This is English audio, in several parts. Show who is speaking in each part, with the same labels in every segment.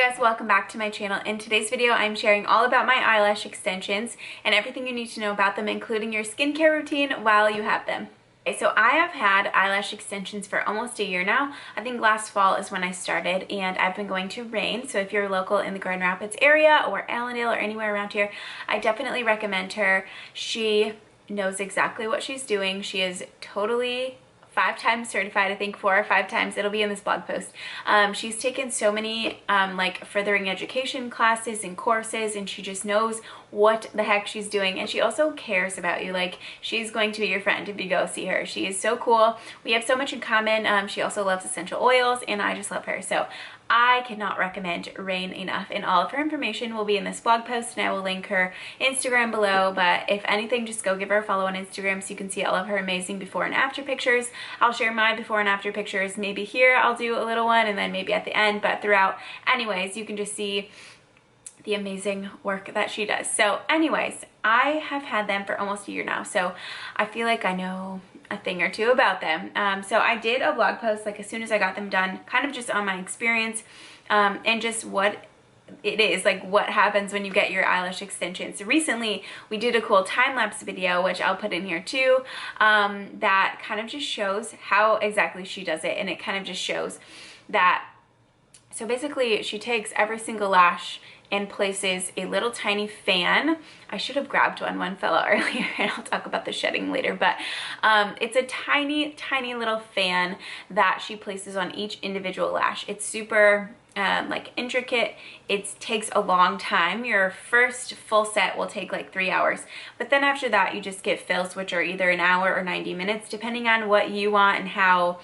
Speaker 1: guys, welcome back to my channel. In today's video, I'm sharing all about my eyelash extensions and everything you need to know about them, including your skincare routine while you have them. Okay, so I have had eyelash extensions for almost a year now. I think last fall is when I started, and I've been going to Rain. So if you're local in the Grand Rapids area or Allendale or anywhere around here, I definitely recommend her. She knows exactly what she's doing. She is totally 5 times certified, I think 4 or 5 times. It'll be in this blog post. She's taken so many like furthering education classes and courses, and she just knows what the heck she's doing. And she also cares about you. Like, she's going to be your friend if you go see her. She is so cool. We have so much in common. She also loves essential oils, and I just love her. So I cannot recommend Rain enough, and all of her information will be in this blog post, and I will link her Instagram below. But if anything, just go give her a follow on Instagram so you can see all of her amazing before and after pictures. I'll share my before and after pictures. Maybe here I'll do a little one, and then maybe at the end, but throughout. Anyways, you can just see the amazing work that she does. So anyways, I have had them for almost a year now, so I feel like I know a thing or two about them. So I did a blog post like as soon as I got them done, kind of just on my experience and just what it is, like what happens when you get your eyelash extensions. Recently we did a cool time-lapse video, which I'll put in here too, that kind of just shows how exactly she does it. And it kind of just shows that, so basically she takes every single lash and places a little tiny fan. I should have grabbed one fell out earlier, and I'll talk about the shedding later, but it's a tiny little fan that she places on each individual lash. It's super like intricate. It takes a long time. Your first full set will take like 3 hours, but then after that you just get fills, which are either an hour or 90 minutes depending on what you want and how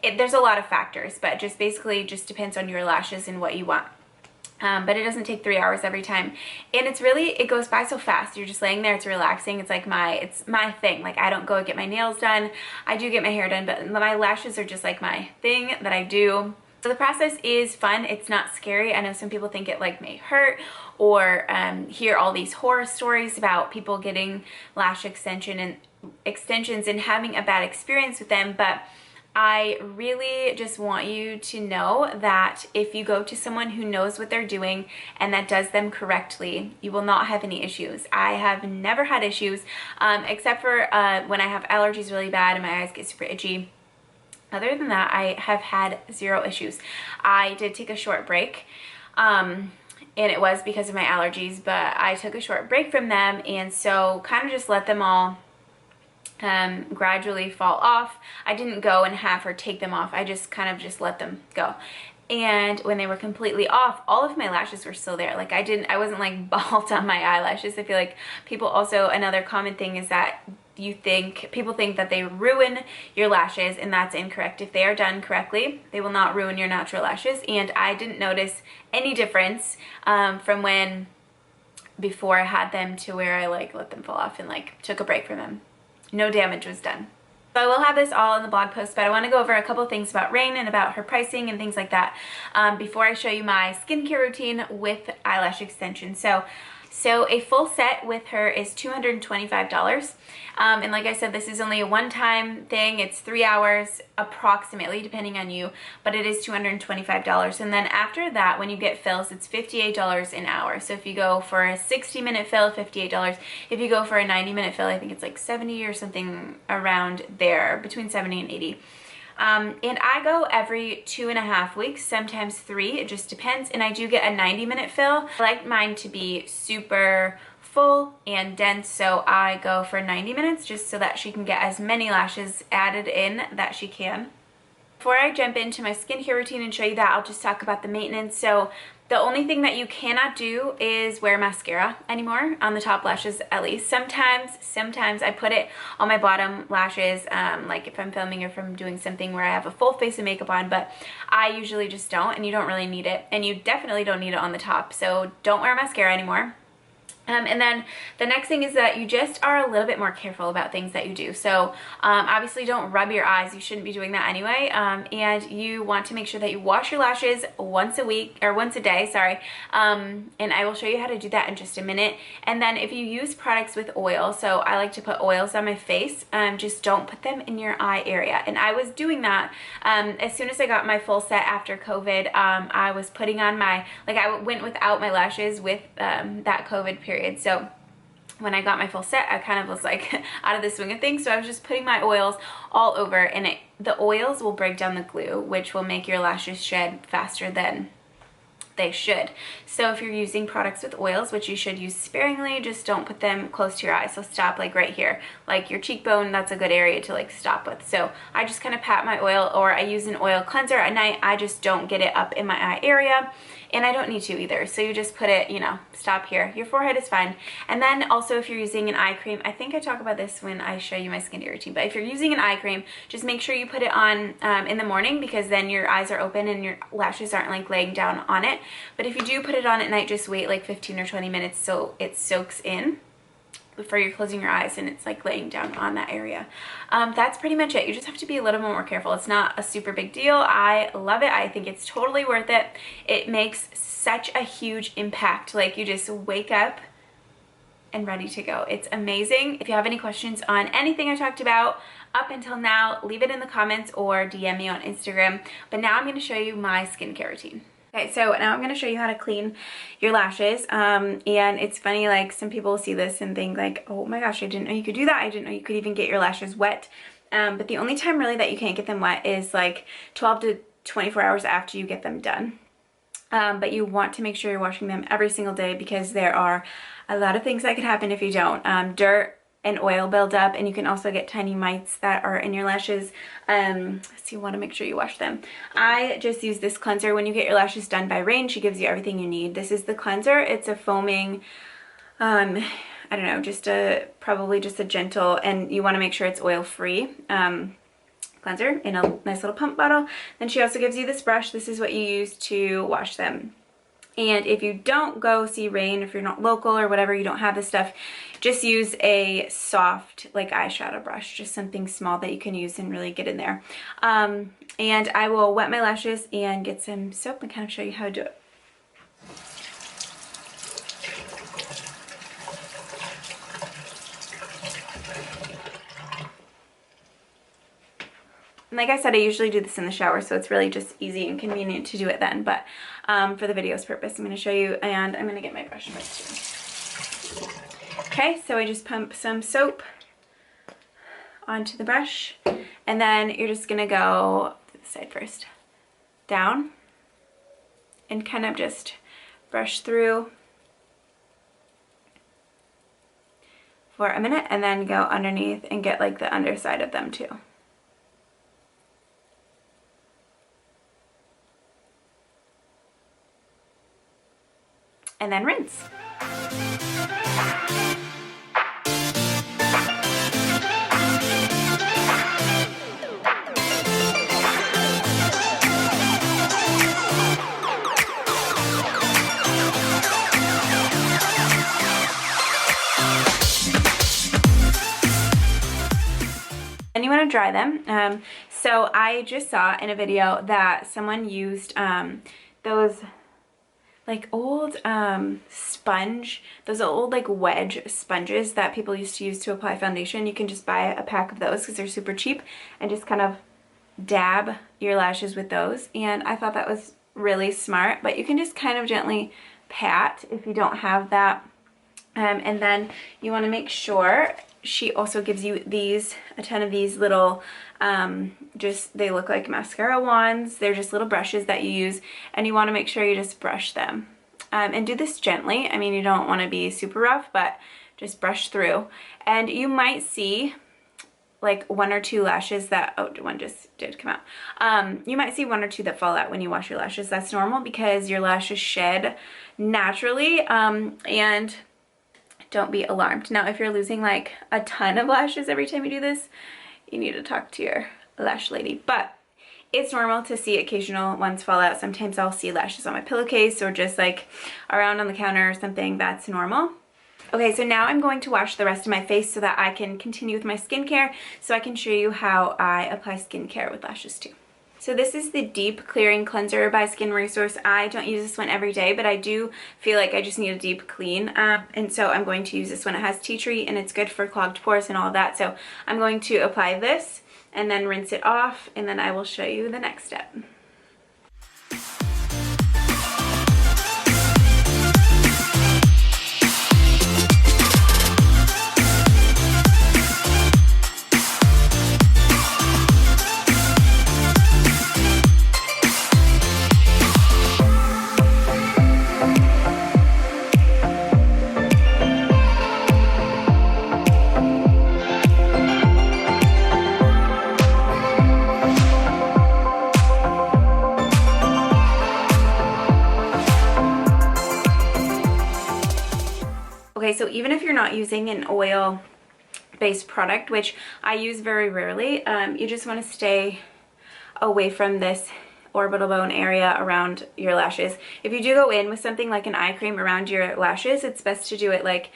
Speaker 1: there's a lot of factors, but just basically just depends on your lashes and what you want. But it doesn't take 3 hours every time, and it's really, it goes by so fast. You're just laying there, it's relaxing. It's like it's my thing. Like, I don't go get my nails done. I do get my hair done, but my lashes are just like my thing that I do. So the process is fun. It's not scary. I know some people think it like may hurt, or hear all these horror stories about people getting lash extensions and having a bad experience with them, but I really just want you to know that if you go to someone who knows what they're doing and that does them correctly, you will not have any issues. I have never had issues, except for when I have allergies really bad and my eyes get super itchy. Other than that, I have had 0 issues. I did take a short break, and it was because of my allergies, but I took a short break from them, and so kind of just let them all gradually fall off. I didn't go and have her take them off. I just kind of just let them go. And when they were completely off, all of my lashes were still there. Like, I wasn't like bald on my eyelashes. I feel like people also, another common thing is that people think that they ruin your lashes, and that's incorrect. If they are done correctly, they will not ruin your natural lashes. And I didn't notice any difference from when before I had them to where I like let them fall off and like took a break from them. No damage was done. So I will have this all in the blog post, but I want to go over a couple things about Rain and about her pricing and things like that before I show you my skincare routine with eyelash extensions. So a full set with her is $225. And like I said, this is only a one-time thing. It's 3 hours approximately, depending on you, but it is $225. And then after that, when you get fills, it's $58 an hour. So if you go for a 60-minute fill, $58. If you go for a 90-minute fill, I think it's like 70 or something around there, between 70 and 80. And I go every 2.5 weeks, sometimes 3, it just depends. And I do get a 90-minute fill. I like mine to be super full and dense, so I go for 90 minutes just so that she can get as many lashes added in that she can. Before I jump into my skincare routine and show you that, I'll just talk about the maintenance. So the only thing that you cannot do is wear mascara anymore, on the top lashes at least. Sometimes I put it on my bottom lashes, like if I'm filming or if I'm doing something where I have a full face of makeup on, but I usually just don't, and you don't really need it. And you definitely don't need it on the top, so don't wear mascara anymore. And then the next thing is that you just are a little bit more careful about things that you do. So obviously don't rub your eyes. You shouldn't be doing that anyway. And you want to make sure that you wash your lashes once a week, or once a day, sorry. And I will show you how to do that in just a minute. And then if you use products with oil, so I like to put oils on my face, just don't put them in your eye area. And I was doing that as soon as I got my full set after COVID. I was putting on my, like I went without my lashes with that COVID period. So when I got my full set, I kind of was like out of the swing of things. So I was just putting my oils all over, and the oils will break down the glue, which will make your lashes shed faster than they should. So if you're using products with oils, which you should use sparingly, just don't put them close to your eyes. So stop like right here, like your cheekbone. That's a good area to like stop with. So I just kind of pat my oil, or I use an oil cleanser at night. I just don't get it up in my eye area, and I don't need to either. So you just put it, you know, stop here. Your forehead is fine. And then also if you're using an eye cream, I think I talk about this when I show you my skincare routine, but if you're using an eye cream, just make sure you put it on in the morning, because then your eyes are open and your lashes aren't like laying down on it. But if you do put it on at night, just wait like 15 or 20 minutes so it soaks in before you're closing your eyes and it's like laying down on that area. That's pretty much it. You just have to be a little more careful. It's not a super big deal. I love it. I think it's totally worth it. It makes such a huge impact. Like you just wake up and ready to go. It's amazing. If you have any questions on anything I talked about up until now, leave it in the comments or DM me on Instagram. But now I'm going to show you my skincare routine. Okay, so now I'm going to show you how to clean your lashes, and it's funny, like some people see this and think like, oh my gosh, I didn't know you could do that. I didn't know you could even get your lashes wet, but the only time really that you can't get them wet is like 12 to 24 hours after you get them done. But you want to make sure you're washing them every single day, because there are a lot of things that could happen if you don't. Dirt and oil build up, and you can also get tiny mites that are in your lashes. So you want to make sure you wash them. I just use this cleanser when you get your lashes done by Rain. She gives you everything you need. This is the cleanser. It's a foaming, I don't know, probably just a gentle, and you want to make sure it's oil free cleanser in a nice little pump bottle. Then she also gives you this brush. This is what you use to wash them. And if you don't go see Rain, if you're not local or whatever, you don't have this stuff, just use a soft like eyeshadow brush, just something small that you can use and really get in there. And I will wet my lashes and get some soap and kind of show you how to do it. And like I said, I usually do this in the shower, so it's really just easy and convenient to do it then. But for the video's purpose, I'm going to show you, and I'm going to get my brush first too. Okay, so I just pump some soap onto the brush, and then you're just going to go to the side first, down, and kind of just brush through for a minute, and then go underneath and get like the underside of them too. And then rinse. And you want to dry them. So I just saw in a video that someone used those like old those old like wedge sponges that people used to use to apply foundation. You can just buy a pack of those because they're super cheap, and just kind of dab your lashes with those. And I thought that was really smart, but you can just kind of gently pat if you don't have that. And then you want to make sure, she also gives you a ton of these little they look like mascara wands. They're just little brushes that you use, and you want to make sure you just brush them, and do this gently. I mean, you don't want to be super rough, but just brush through. And you might see like one or two lashes that, oh, one just did come out. You might see one or two that fall out when you wash your lashes. That's normal because your lashes shed naturally, and don't be alarmed. Now, if you're losing like a ton of lashes every time you do this, you need to talk to your lash lady. But it's normal to see occasional ones fall out. Sometimes I'll see lashes on my pillowcase or just like around on the counter or something. That's normal. Okay, so now I'm going to wash the rest of my face so that I can continue with my skincare, so I can show you how I apply skincare with lashes too. So this is the Deep Clearing Cleanser by Skin Resource. I don't use this one every day, but I do feel like I just need a deep clean. And so I'm going to use this one. It has tea tree and it's good for clogged pores and all of that. So I'm going to apply this and then rinse it off, and then I will show you the next step. Okay, so even if you're not using an oil-based product, which I use very rarely, you just want to stay away from this orbital bone area around your lashes. If you do go in with something like an eye cream around your lashes, it's best to do it like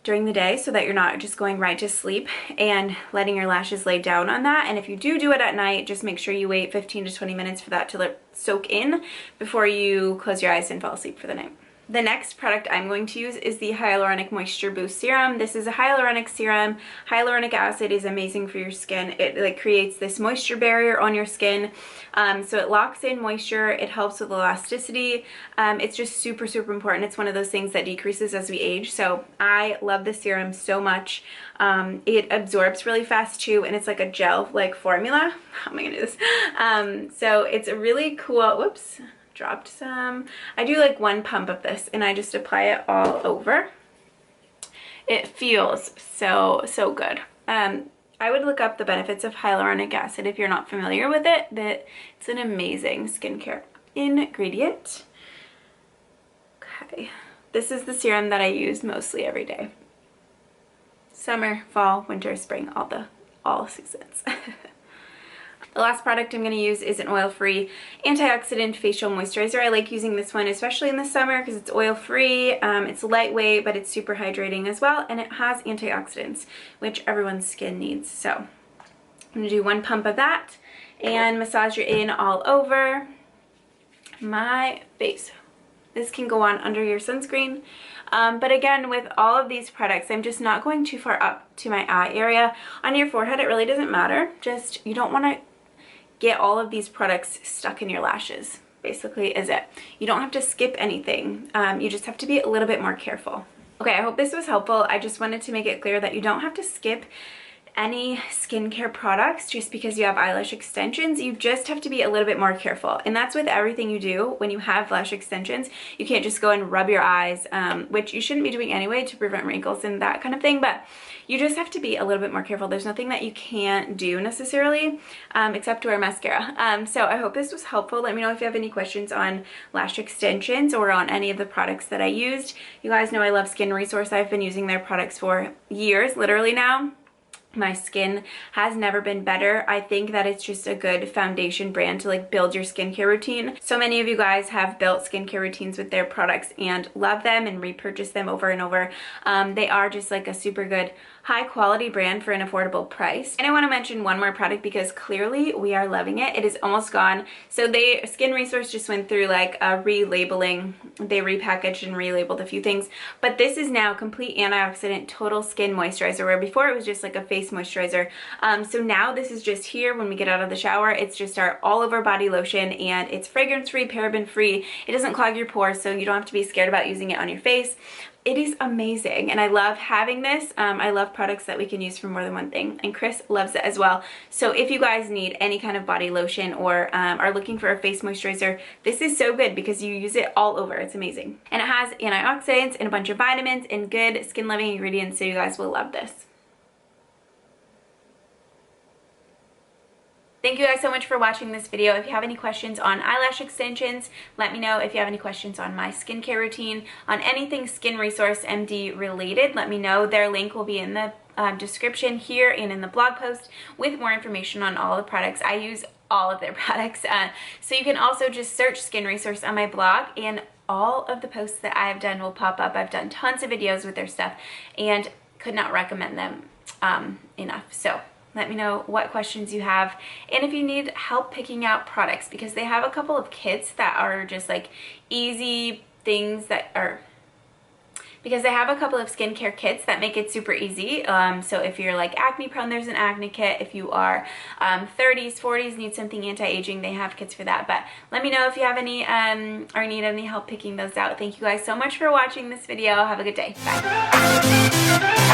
Speaker 1: during the day so that you're not just going right to sleep and letting your lashes lay down on that. And if you do it at night, just make sure you wait 15 to 20 minutes for that to soak in before you close your eyes and fall asleep for the night. The next product I'm going to use is the Hyaluronic Moisture Boost Serum. This is a hyaluronic serum. Hyaluronic acid is amazing for your skin. It creates this moisture barrier on your skin. So it locks in moisture. It helps with elasticity. It's just super, super important. It's one of those things that decreases as we age. So I love this serum so much. It absorbs really fast too, and it's like a gel-like formula. How am I gonna do this? So it's a really cool, whoops. Dropped some. I do like one pump of this and I just apply it all over. It feels so good. I would look up the benefits of hyaluronic acid if you're not familiar with it, but it's an amazing skincare ingredient. Okay, this is the serum that I use mostly every day. Summer, fall, winter, spring, all seasons. The last product I'm going to use is an oil-free antioxidant facial moisturizer. I like using this one, especially in the summer, because it's oil-free, it's lightweight, but it's super hydrating as well, and it has antioxidants, which everyone's skin needs. So I'm going to do one pump of that and massage it in all over my face. This can go on under your sunscreen. But again, with all of these products, I'm just not going too far up to my eye area. On your forehead, it really doesn't matter. Just, you don't want to get all of these products stuck in your lashes, basically is it. You don't have to skip anything. You just have to be a little bit more careful. Okay, I hope this was helpful. I just wanted to make it clear that you don't have to skip any skincare products just because you have eyelash extensions. You just have to be a little bit more careful, and that's with everything you do. When you have lash extensions, you can't just go and rub your eyes, which you shouldn't be doing anyway to prevent wrinkles and that kind of thing, but you just have to be a little bit more careful. There's nothing that you can't do necessarily, except to wear mascara. So I hope this was helpful. Let me know if you have any questions on lash extensions or on any of the products that I used. You guys know I love Skin Resource. I've been using their products for years, literally now. My skin has never been better. I think that it's just a good foundation brand to like build your skincare routine. So many of you guys have built skincare routines with their products and love them and repurchase them over and over. They are just like a super good high quality brand for an affordable price. And I want to mention one more product because clearly we are loving it. It is almost gone. So Skin Resource just went through like a relabeling. They repackaged and relabeled a few things, but this is now complete antioxidant total skin moisturizer, where before it was just like a face moisturizer. So now this is just here when we get out of the shower. It's just our all over body lotion, and it's fragrance free, paraben free. It doesn't clog your pores, so you don't have to be scared about using it on your face. It is amazing, and I love having this. I love products that we can use for more than one thing, and Chris loves it as well. So if you guys need any kind of body lotion or are looking for a face moisturizer, this is so good because you use it all over. It's amazing. And it has antioxidants and a bunch of vitamins and good skin loving ingredients, so you guys will love this. Thank you guys so much for watching this video. If you have any questions on eyelash extensions, let me know. If you have any questions on my skincare routine, on anything Skin Resource MD related, let me know. Their link will be in the description here and in the blog post with more information on all the products. I use all of their products. So you can also just search Skin Resource on my blog, and all of the posts that I've done will pop up. I've done tons of videos with their stuff and could not recommend them enough. So let me know what questions you have and if you need help picking out products, because they have a couple of kits that are just like easy things that are, because they have a couple of skincare kits that make it super easy. So if you're like acne prone, there's an acne kit. If you are 30s, 40s, need something anti-aging, they have kits for that. But let me know if you have any or need any help picking those out. Thank you guys so much for watching this video. Have a good day. Bye.